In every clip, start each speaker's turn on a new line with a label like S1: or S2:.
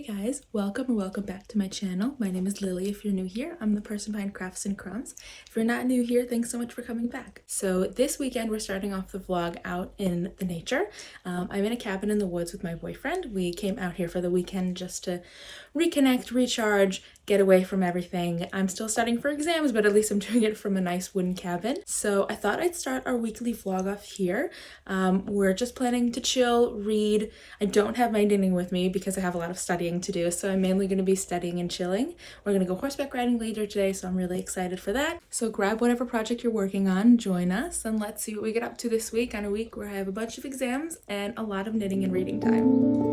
S1: guys, welcome or welcome back to my channel. My name is Lily. If you're new here, I'm the person behind Crafts and Crumbs. If you're not new here, thanks so much for coming back. So this weekend we're starting off the vlog out in the nature. I'm in a cabin in the woods with my boyfriend. We came out here for the weekend just to reconnect, recharge, get away from everything. I'm still studying for exams, but at least I'm doing it from a nice wooden cabin. So I thought I'd start our weekly vlog off here. We're just planning to chill, read. I don't have my knitting with me because I have a lot of studying to do, so I'm mainly going to be studying and chilling. We're going to go horseback riding later today, so I'm really excited for that. So grab whatever project you're working on, join us, and let's see what we get up to this week on a week where I have a bunch of exams and a lot of knitting and reading time.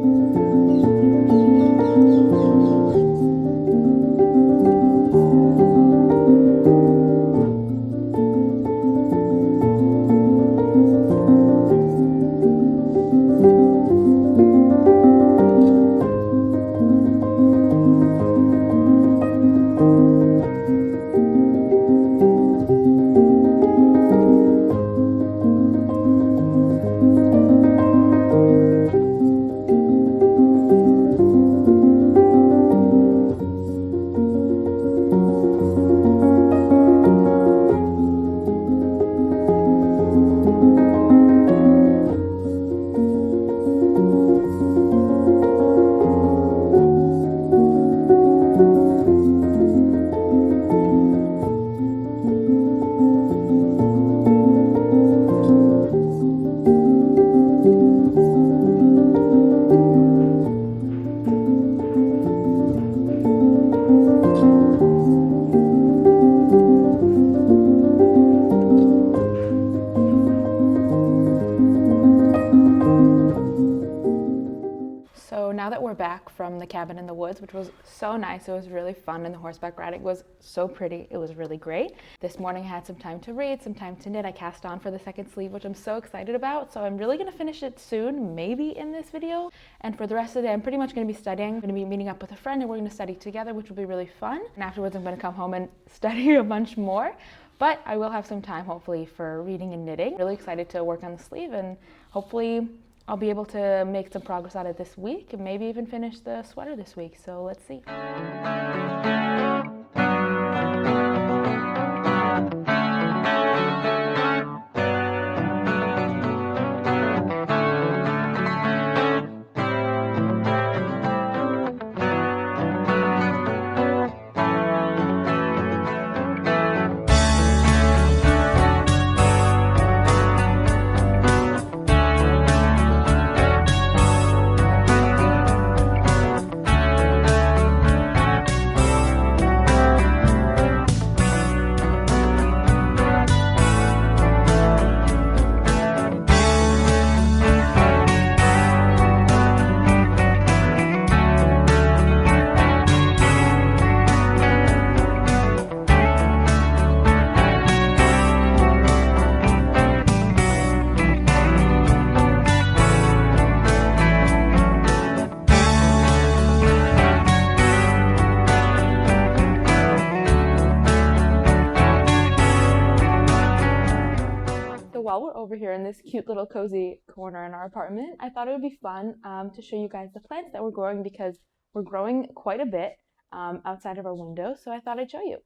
S1: So now that we're back from the cabin in the woods, which was so nice, it was really fun, and the horseback riding was so pretty. It was really great. This morning I had some time to read, some time to knit. I cast on for the second sleeve, which I'm so excited about. So I'm really going to finish it soon, maybe in this video. And for the rest of the day, I'm pretty much going to be studying. I'm going to be meeting up with a friend and we're going to study together, which will be really fun. And afterwards I'm going to come home and study a bunch more. But I will have some time, hopefully, for reading and knitting. Really excited to work on the sleeve, and hopefully I'll be able to make some progress on it this week and maybe even finish the sweater this week. So let's see. While we're over here in this cute little cozy corner in our apartment, I thought it would be fun to show you guys the plants that we're growing, because we're growing quite a bit outside of our window, so I thought I'd show you.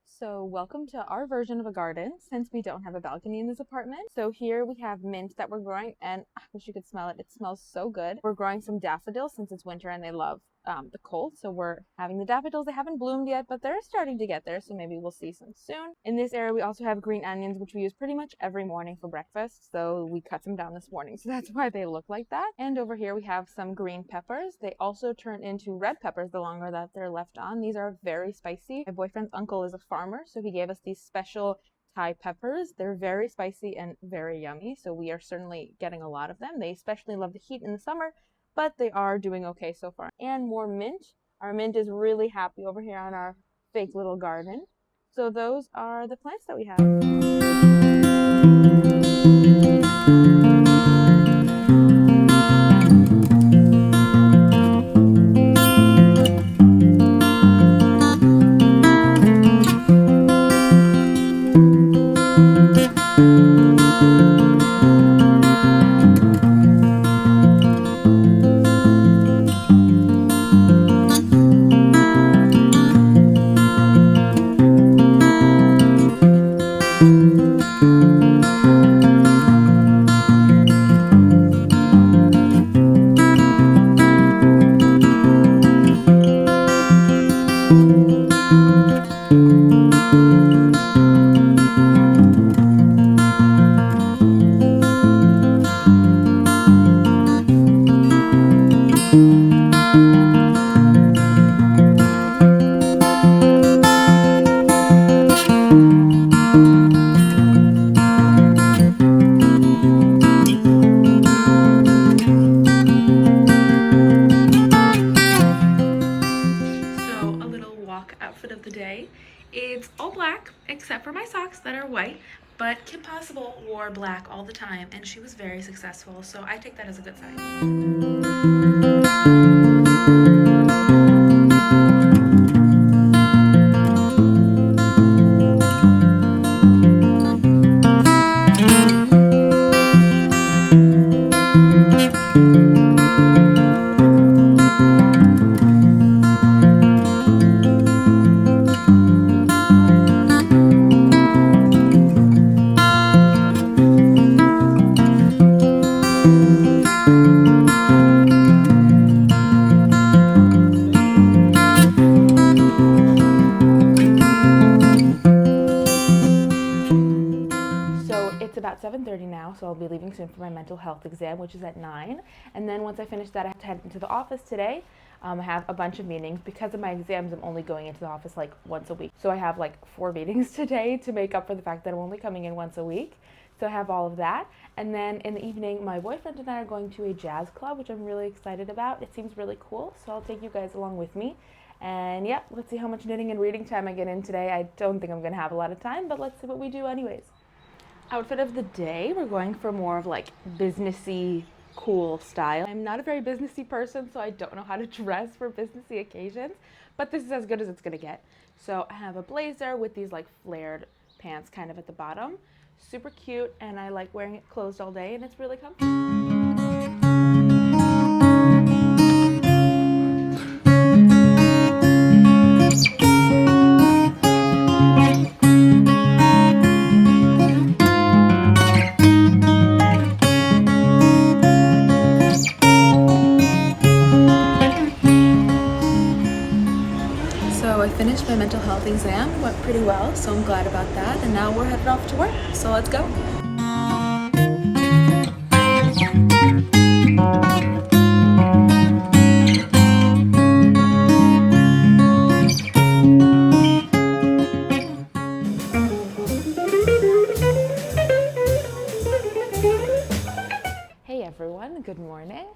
S1: So welcome to our version of a garden, since we don't have a balcony in this apartment. So here we have mint that we're growing, and I wish you could smell it. It smells so good. We're growing some daffodils since it's winter and they love the cold. So we're having the daffodils. They haven't bloomed yet, but they're starting to get there. So maybe we'll see some soon. In this area, we also have green onions, which we use pretty much every morning for breakfast. So we cut them down this morning. So that's why they look like that. And over here, we have some green peppers. They also turn into red peppers the longer that they're left on. These are very spicy. My boyfriend's uncle is a farmer, so he gave us these special Thai peppers. They're very spicy and very yummy. So we are certainly getting a lot of them. They especially love the heat in the summer, but they are doing okay so far. And more mint. Our mint is really happy over here on our fake little garden. So those are the plants that we have. for my socks that are white. But Kim Possible wore black all the time, and she was very successful, so I take that as a good sign. It's about 7:30 now, so I'll be leaving soon for my mental health exam, which is at 9. And then once I finish that, I have to head into the office today. I have a bunch of meetings. Because of my exams, I'm only going into the office like once a week. So I have like 4 meetings today to make up for the fact that I'm only coming in once a week. So I have all of that. And then in the evening, my boyfriend and I are going to a jazz club, which I'm really excited about. It seems really cool, so I'll take you guys along with me. And yeah, let's see how much knitting and reading time I get in today. I don't think I'm gonna have a lot of time, but let's see what we do anyways. Outfit of the day, we're going for more of like businessy, cool style. I'm not a very businessy person, so I don't know how to dress for businessy occasions, but this is as good as it's gonna get. So I have a blazer with these like flared pants kind of at the bottom. Super cute, and I like wearing it closed all day, and it's really comfy. So I finished my mental health exam. It went pretty well, so I'm glad about that. And now we're headed off to work, so let's go. Hey everyone, good morning.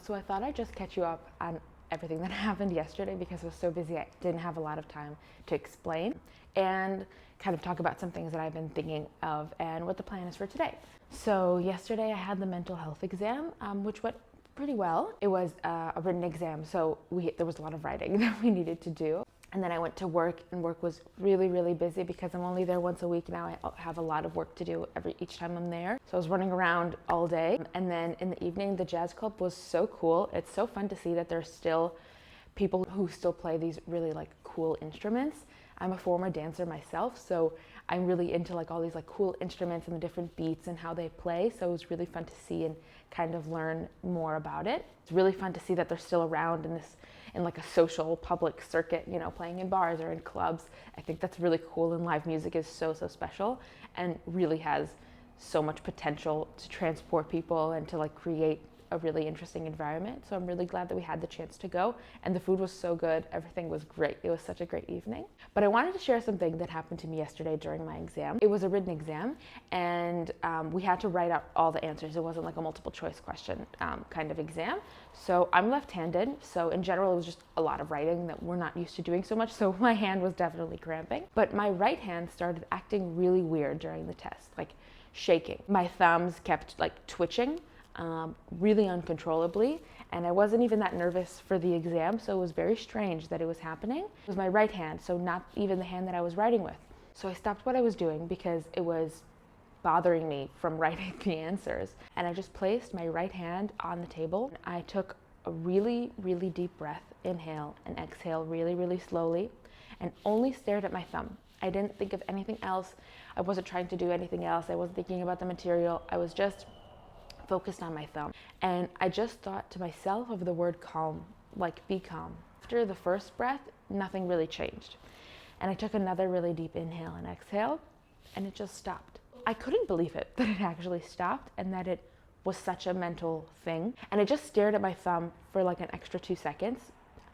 S1: So I thought I'd just catch you up on everything that happened yesterday because I was so busy I didn't have a lot of time to explain and kind of talk about some things that I've been thinking of and what the plan is for today. So yesterday I had the mental health exam, which went pretty well. It was a written exam, so there was a lot of writing that we needed to do. And then I went to work, and work was really, really busy because I'm only there once a week now. I have a lot of work to do each time I'm there. So I was running around all day. And then in the evening, the jazz club was so cool. It's so fun to see that there's still people who still play these really like cool instruments. I'm a former dancer myself, so I'm really into like all these like cool instruments and the different beats and how they play. So it was really fun to see and kind of learn more about it. It's really fun to see that they're still around in like a social public circuit, you know, playing in bars or in clubs. I think that's really cool, and live music is so special and really has so much potential to transport people and to like create a really interesting environment. So I'm really glad that we had the chance to go, and the food was so good. Everything was great. It was such a great evening. But I wanted to share something that happened to me yesterday during my exam. It was a written exam, and we had to write out all the answers. It wasn't like a multiple choice question kind of exam. So I'm left-handed, so in general it was just a lot of writing that we're not used to doing so much, so my hand was definitely cramping. But my right hand started acting really weird during the test, like shaking. My thumbs kept like twitching really uncontrollably, and I wasn't even that nervous for the exam, so it was very strange that it was happening. It was my right hand, so not even the hand that I was writing with. So I stopped what I was doing because it was bothering me from writing the answers, and I just placed my right hand on the table. I took a really, really deep breath, inhale and exhale really, really slowly, and only stared at my thumb. I didn't think of anything else. I wasn't trying to do anything else. I wasn't thinking about the material. I was just focused on my thumb. And I just thought to myself of the word calm, like be calm. After the first breath, nothing really changed. And I took another really deep inhale and exhale, and it just stopped. I couldn't believe it, that it actually stopped and that it was such a mental thing. And I just stared at my thumb for like an extra 2 seconds,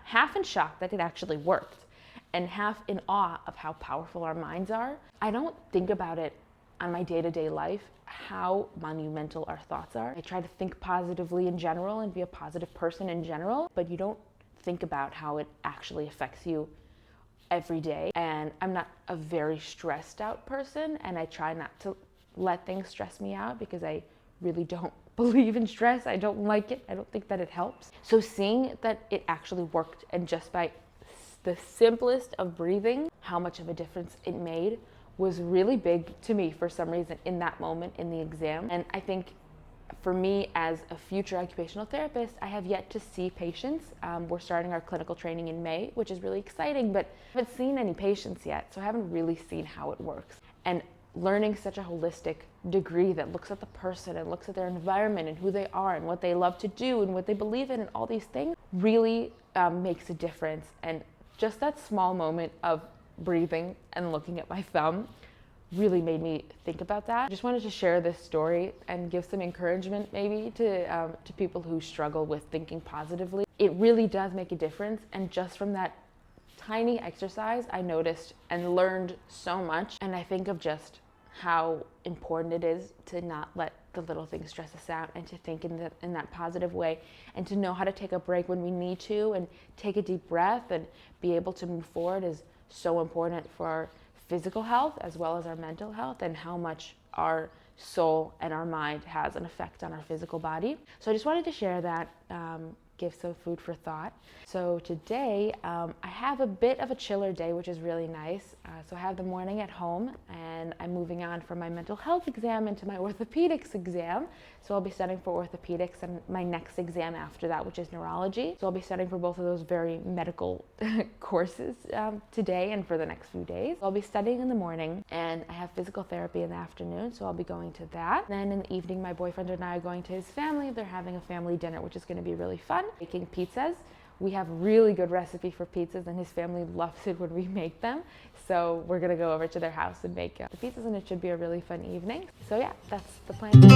S1: half in shock that it actually worked, and half in awe of how powerful our minds are. I don't think about it on my day-to-day life, how monumental our thoughts are. I try to think positively in general and be a positive person in general, but you don't think about how it actually affects you every day, and I'm not a very stressed out person, and I try not to let things stress me out because I really don't believe in stress. I don't like it. I don't think that it helps. So seeing that it actually worked, and just by the simplest of breathing, how much of a difference it made was really big to me for some reason in that moment in the exam. And I think for me as a future occupational therapist, I have yet to see patients. We're starting our clinical training in May, which is really exciting, but I haven't seen any patients yet, so I haven't really seen how it works. And learning such a holistic degree that looks at the person and looks at their environment and who they are and what they love to do and what they believe in and all these things really makes a difference. And just that small moment of breathing and looking at my thumb really made me think about that. I just wanted to share this story and give some encouragement maybe to people who struggle with thinking positively. It really does make a difference, and just from that tiny exercise, I noticed and learned so much. And I think of just how important it is to not let the little things stress us out, and to think in that positive way, and to know how to take a break when we need to, and take a deep breath and be able to move forward is so important for our physical health as well as our mental health, and how much our soul and our mind has an effect on our physical body. So I just wanted to share that, give some food for thought. So today I have a bit of a chiller day, which is really nice. So I have the morning at home, and I'm moving on from my mental health exam into my orthopedics exam. So I'll be studying for orthopedics, and my next exam after that, which is neurology. So I'll be studying for both of those very medical courses today and for the next few days. I'll be studying in the morning, and I have physical therapy in the afternoon, so I'll be going to that. Then in the evening, my boyfriend and I are going to his family. They're having a family dinner, which is going to be really fun. Making pizzas. We have really good recipe for pizzas, and his family loves it when we make them. So we're gonna go over to their house and make the pizzas, and it should be a really fun evening. So yeah, that's the plan today.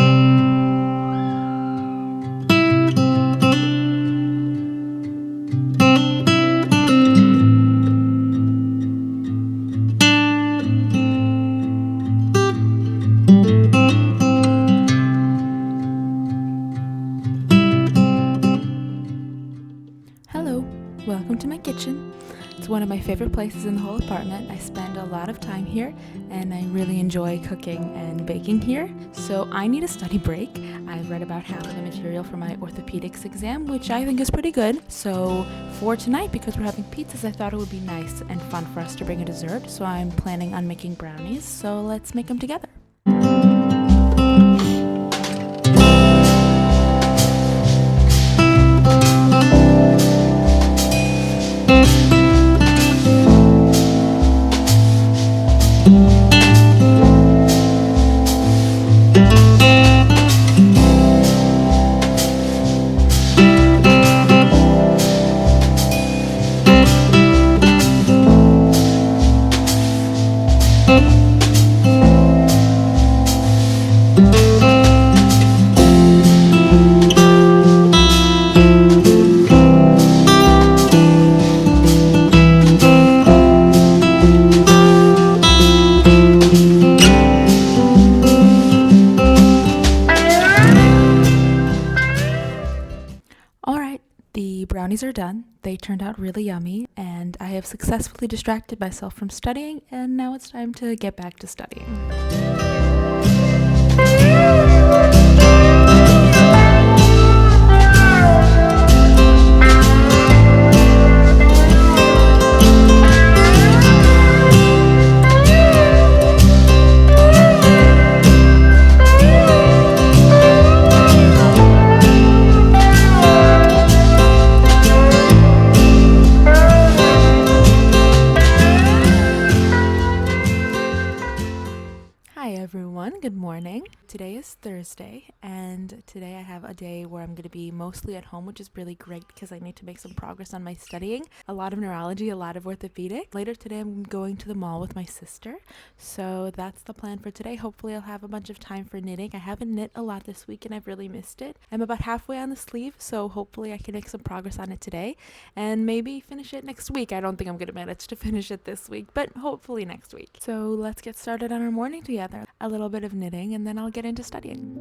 S1: Hello, welcome to my kitchen. It's one of my favorite places in the whole apartment. I spend a lot of time here, and I really enjoy cooking and baking here. So I need a study break. I've read about half of the material for my orthopedics exam, which I think is pretty good. So for tonight, because we're having pizzas, I thought it would be nice and fun for us to bring a dessert. So I'm planning on making brownies, so let's make them together. The brownies are done. They turned out really yummy, and I have successfully distracted myself from studying, and now it's time to get back to studying. Good morning. Today is Thursday, and today I have a day where I'm going to be mostly at home, which is really great because I need to make some progress on my studying. A lot of neurology, a lot of orthopedic. Later today I'm going to the mall with my sister, so that's the plan for today. Hopefully I'll have a bunch of time for knitting. I haven't knit a lot this week and I've really missed it. I'm about halfway on the sleeve, so hopefully I can make some progress on it today and maybe finish it next week. I don't think I'm going to manage to finish it this week, but hopefully next week. So let's get started on our morning together. A little bit of knitting, and then I'll get into studying.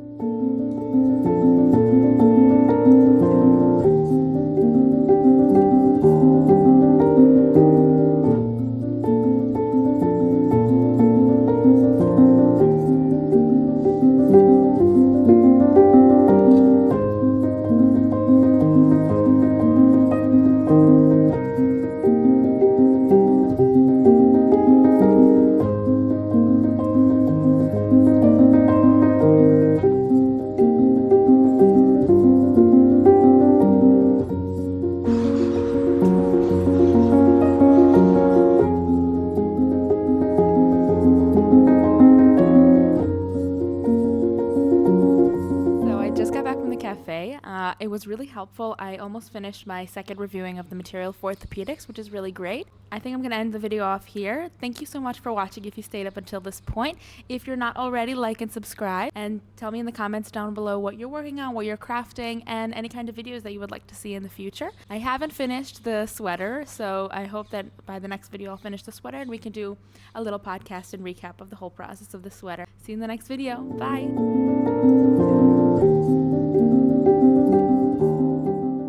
S1: Cafe. It was really helpful. I almost finished my second reviewing of the material for orthopedics, which is really great. I think I'm going to end the video off here. Thank you so much for watching if you stayed up until this point. If you're not already, like and subscribe, and tell me in the comments down below what you're working on, what you're crafting, and any kind of videos that you would like to see in the future. I haven't finished the sweater, so I hope that by the next video I'll finish the sweater and we can do a little podcast and recap of the whole process of the sweater. See you in the next video. Bye!